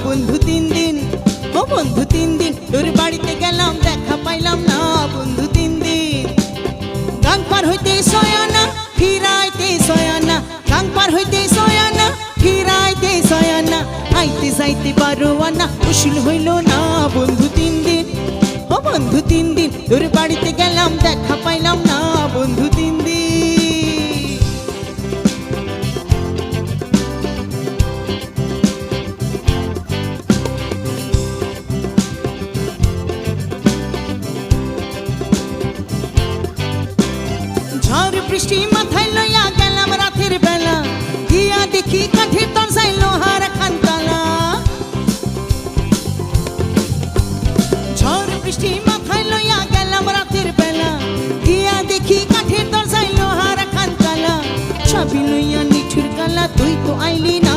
বন্ধু 3 দিন, ও বন্ধু 3 দিন তোর বাড়িতে গেলাম দেখা পাইলাম না বন্ধু 3 দিন। গাং পার হইতে 6 আনা ফিরাইতে 6 আনা, গাং পার হইতে 6 আনা ফিরাইতে 6 আনা, আইতে যাইতে 12 আনা উসুল হইল না বন্ধু 3 দিন, ও বন্ধু 3 দিন তোর বাড়িতে গেলাম দেখা পাইলাম না বন্ধু 3 দিন। ঝড় বৃষ্টি মাথায় লইয়া গেলাম রাতের বেলা, গিয়া দেখি কাঠের দরজায় লোহার খানতালা। ঝড় বৃষ্টি মাথায় লইয়া গেলাম রাতের বেলা, গিয়া দেখি কাঠের দরজায় লোহার খানতালা। চাবি লইয়া নিঠুর গালা তুই তো আইলি না